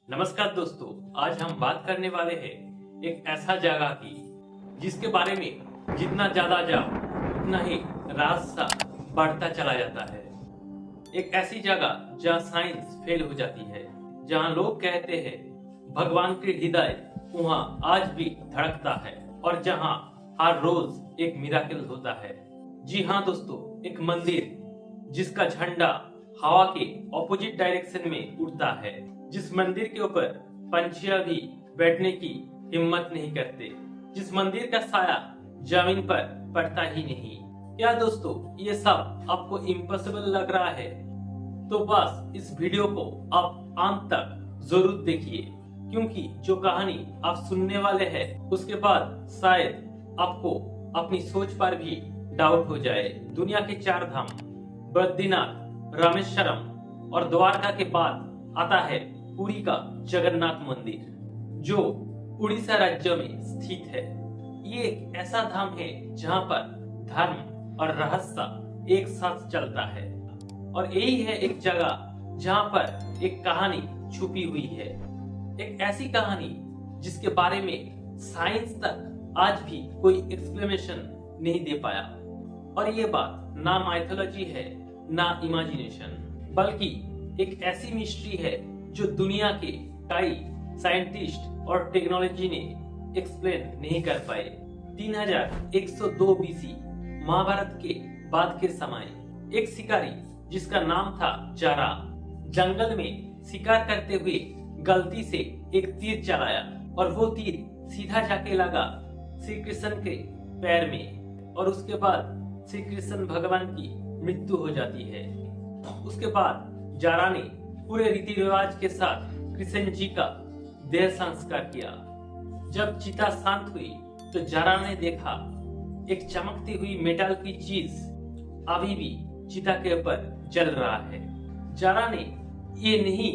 नमस्कार दोस्तों, आज हम बात करने वाले हैं एक ऐसा जगह की जिसके बारे में जितना ज्यादा जाओ उतना ही रास्ता बढ़ता चला जाता है। एक ऐसी जगह जहां साइंस फेल हो जाती है, जहां लोग कहते हैं भगवान की हृदय वहां आज भी धड़कता है और जहां हर रोज एक मिराकिल होता है। जी हाँ दोस्तों, एक मंदिर जिसका झंडा हवा के ऑपोजिट डायरेक्शन में उड़ता है, जिस मंदिर के ऊपर पंछियां भी बैठने की हिम्मत नहीं करते, जिस मंदिर का साया जमीन पर पड़ता ही नहीं। क्या दोस्तों ये सब आपको इम्पॉसिबल लग रहा है? तो बस इस वीडियो को आप अंत तक जरूर देखिए, क्योंकि जो कहानी आप सुनने वाले हैं उसके बाद शायद आपको अपनी सोच पर भी डाउट हो जाए। दुनिया के 4 धाम बद्रीनाथ, रामेश्वरम और द्वारका के बाद आता है पुरी का जगन्नाथ मंदिर, जो उड़ीसा राज्य में स्थित है। ये एक ऐसा धाम है जहां पर धर्म और रहस्य एक साथ चलता है, और यही है एक जगह जहां पर एक कहानी छुपी हुई है। एक ऐसी कहानी जिसके बारे में साइंस तक आज भी कोई एक्सप्लेनेशन नहीं दे पाया। और ये बात ना माइथोलॉजी है ना इमेजिनेशन, बल्कि एक ऐसी मिस्ट्री है जो दुनिया के कई साइंटिस्ट और टेक्नोलॉजी ने एक्सप्लेन नहीं कर पाए। 3102 बीसी महाभारत के बाद के समय एक शिकारी जिसका नाम था जारा, जंगल में शिकार करते हुए गलती से एक तीर चलाया और वो तीर सीधा जाके लगा श्री कृष्ण के पैर में, और उसके बाद श्री कृष्ण भगवान की मृत्यु हो जाती है। उसके बाद जारा ने पूरे रीति रिवाज के साथ कृष्ण जी का देह संस्कार किया। जब चिता शांत हुई तो जारा ने देखा एक चमकती हुई मेटल की चीज अभी भी चिता के ऊपर जल रहा है। जारा ने ये नहीं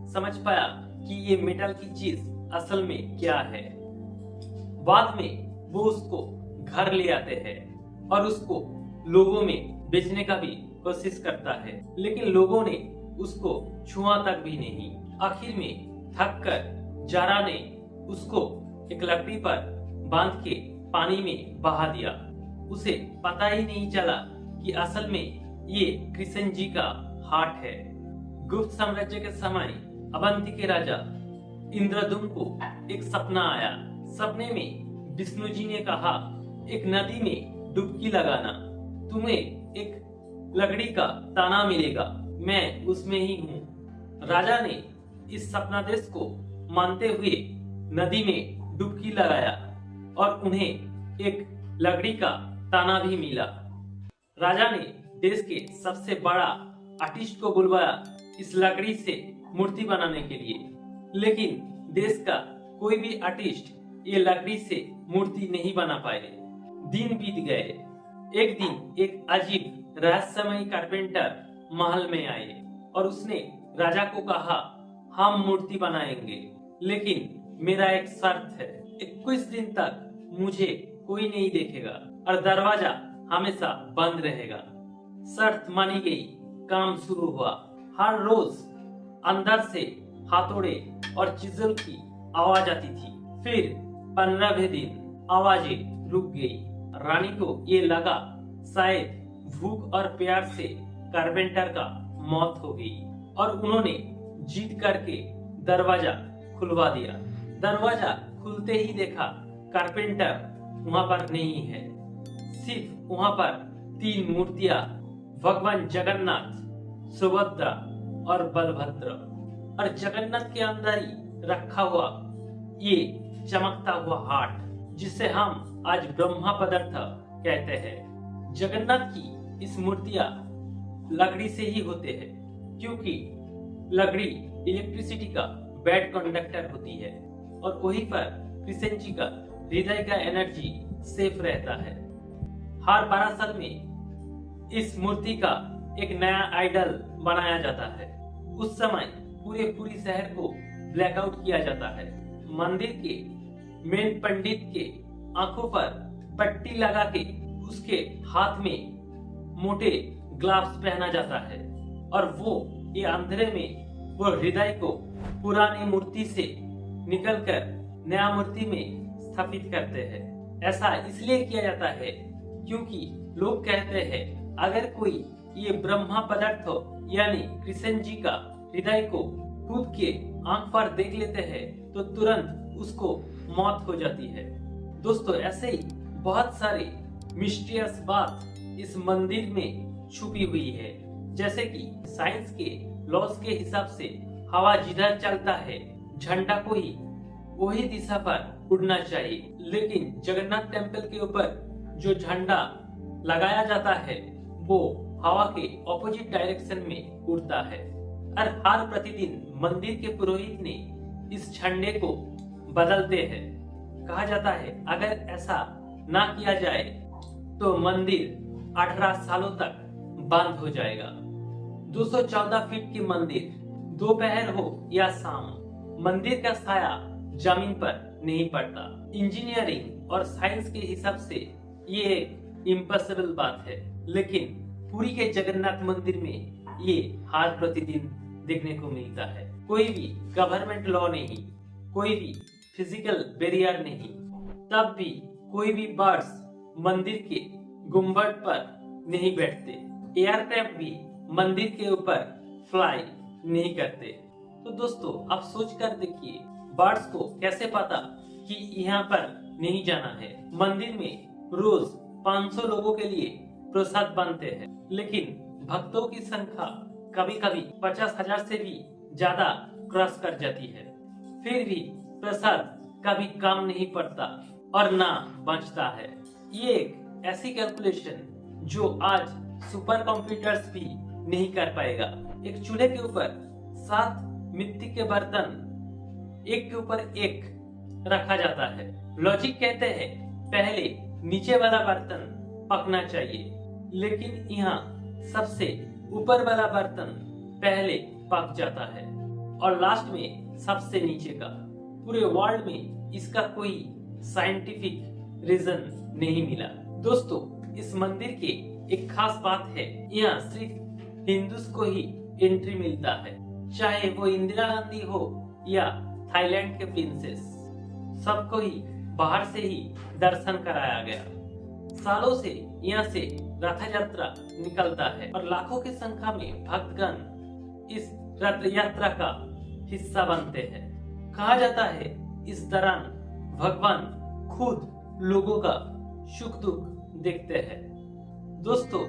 समझ पाया कि ये मेटल की चीज असल में क्या है। बाद में वो उसको घर ले आते हैं और उसको लोगों में बेचने का भी कोशिश करता है, लेकिन लोगों ने उसको छुआ तक भी नहीं। आखिर में थक कर जारा ने उसको एक लकड़ी पर बांध के पानी में बहा दिया। उसे पता ही नहीं चला कि असल में ये कृष्ण जी का हार्ट है। गुप्त साम्राज्य के समय अवंती के राजा इंद्रदुम्न को एक सपना आया। सपने में विष्णु जी ने कहा, एक नदी में डुबकी लगाना, तुम्हें एक लकड़ी का ताना मिलेगा, मैं उसमें ही हूँ। राजा ने इस सपनादेश को मानते हुए नदी में डुबकी लगाया और उन्हें एक लकड़ी का ताना भी मिला। राजा ने देश के सबसे बड़ा आर्टिस्ट को बुलवाया इस लकड़ी से मूर्ति बनाने के लिए, लेकिन देश का कोई भी आर्टिस्ट ये लकड़ी से मूर्ति नहीं बना पाए। दिन बीत गए। एक दिन एक अजीब रहस्यमयी कारपेंटर महल में आए और उसने राजा को कहा, हम मूर्ति बनाएंगे, लेकिन मेरा एक शर्त है। 21 दिन तक मुझे कोई नहीं देखेगा और दरवाजा हमेशा बंद रहेगा। शर्त मानी गई। काम शुरू हुआ। हर रोज अंदर से हथौड़े और चिजल की आवाज आती थी। फिर 15वें दिन आवाजें रुक गई। रानी को ये लगा शायद भूख और प्यार से कारपेंटर का मौत हो गई, और उन्होंने जीत करके दरवाजा खुलवा दिया। दरवाजा खुलते ही देखा कारपेंटर वहां पर नहीं है। सिर्फ वहां पर 3 मूर्तियां, भगवान जगन्नाथ, सुभद्रा और बलभद्र, और जगन्नाथ के अंदर ही रखा हुआ ये चमकता हुआ हार्ट, जिसे हम आज ब्रह्मा पदार्थ कहते हैं। जगन्नाथ की इस मूर्तियां लकड़ी से ही होते हैं, क्योंकि लकड़ी इलेक्ट्रिसिटी का बैड कंडक्टर होती है, और वहीं पर कृष्ण जी का हृदय का एनर्जी सेफ रहता है। हर 12 साल में इस मूर्ति का एक नया आइडल बनाया जाता है। उस समय पूरी शहर को ब्लैकआउट किया जाता है। मंदिर के मेन पंडित के आंखों पर पट्टी लगा के उसके हाथ में मोटे ग्लव्स पहना जाता है, और वो ये अंधेरे में वो हृदय को पुरानी मूर्ति से निकलकर नया मूर्ति में स्थापित करते हैं। ऐसा इसलिए किया जाता है क्योंकि लोग कहते हैं अगर कोई ये ब्रह्मा पदार्थ यानी कृष्ण जी का हृदय को खुद के आंख पर देख लेते हैं तो तुरंत उसको मौत हो जाती है। दोस्तों, ऐसे ही बहुत सारे मिस्टीरियस बात इस मंदिर में छुपी हुई है, जैसे कि साइंस के लॉस के हिसाब से हवा जिधर चलता है झंडा को ही वही दिशा पर उड़ना चाहिए, लेकिन जगन्नाथ टेम्पल के ऊपर जो झंडा लगाया जाता है वो हवा के ऑपोजिट डायरेक्शन में उड़ता है। और हर प्रतिदिन मंदिर के पुरोहित ने इस झंडे को बदलते हैं। कहा जाता है अगर ऐसा ना किया जाए तो मंदिर 18 सालों तक बंद हो जाएगा। 214 फीट की मंदिर, दोपहर हो या शाम, मंदिर का साया जमीन पर नहीं पड़ता। इंजीनियरिंग और साइंस के हिसाब से ये एक इम्पॉसिबल बात है, लेकिन पुरी के जगन्नाथ मंदिर में ये हर प्रतिदिन देखने को मिलता है। कोई भी गवर्नमेंट लॉ नहीं, कोई भी फिजिकल बैरियर नहीं, तब भी कोई भी बर्ड्स मंदिर के गुम्बद पर नहीं बैठते। एयरक्राफ्ट भी मंदिर के ऊपर फ्लाई नहीं करते। तो दोस्तों, आप सोच कर देखिए बर्ड्स को कैसे पता कि यहाँ पर नहीं जाना है। मंदिर में रोज 500 लोगों के लिए प्रसाद बनते हैं, लेकिन भक्तों की संख्या कभी कभी 50,000 से भी ज्यादा क्रॉस कर जाती है। फिर भी प्रसाद कभी कम नहीं पड़ता और ना बचता है। ये एक ऐसी कैलकुलेशन जो आज सुपर कंप्यूटर्स भी नहीं कर पाएगा। एक चूल्हे के ऊपर 7 मिट्टी के बर्तन एक के ऊपर एक रखा जाता है। लॉजिक कहते हैं पहले नीचे वाला बर्तन पकना चाहिए, लेकिन यहाँ सबसे ऊपर वाला बर्तन पहले पक जाता है और लास्ट में सबसे नीचे का। पूरे वर्ल्ड में इसका कोई साइंटिफिक रीजन नहीं मिला। दोस्तों, इस मंदिर के एक खास बात है, यहाँ सिर्फ हिंदूज को ही एंट्री मिलता है, चाहे वो इंदिरा गांधी हो या थाईलैंड के प्रिंसेस, सबको ही बाहर से ही दर्शन कराया गया। सालों से यहाँ से रथ यात्रा निकलता है और लाखों की संख्या में भक्तगण इस रथ यात्रा का हिस्सा बनते हैं। कहा जाता है इस दौरान भगवान खुद लोगों का सुख दुख देखते हैं। दोस्तों,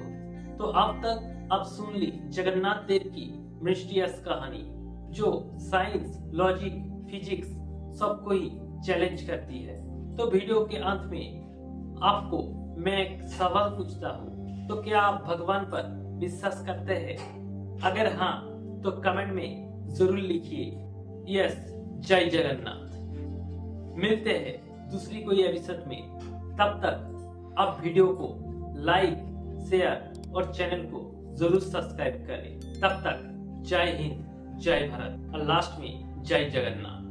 तो अब तक आप सुन ली जगन्नाथ देव की मिस्टीरियस कहानी, जो साइंस, लॉजिक, फिजिक्स सबको ही चैलेंज करती है। तो वीडियो के अंत में आपको मैं एक सवाल पूछता हूँ, तो क्या आप भगवान पर विश्वास करते हैं? अगर हाँ तो कमेंट में जरूर लिखिए यस, जय जगन्नाथ। मिलते हैं दूसरी कोई एपिसोड में। तब तक आप वीडियो को लाइक, शेयर और चैनल को जरूर सब्सक्राइब करें। तब तक जय हिंद, जय भारत और लास्ट में जय जगन्नाथ।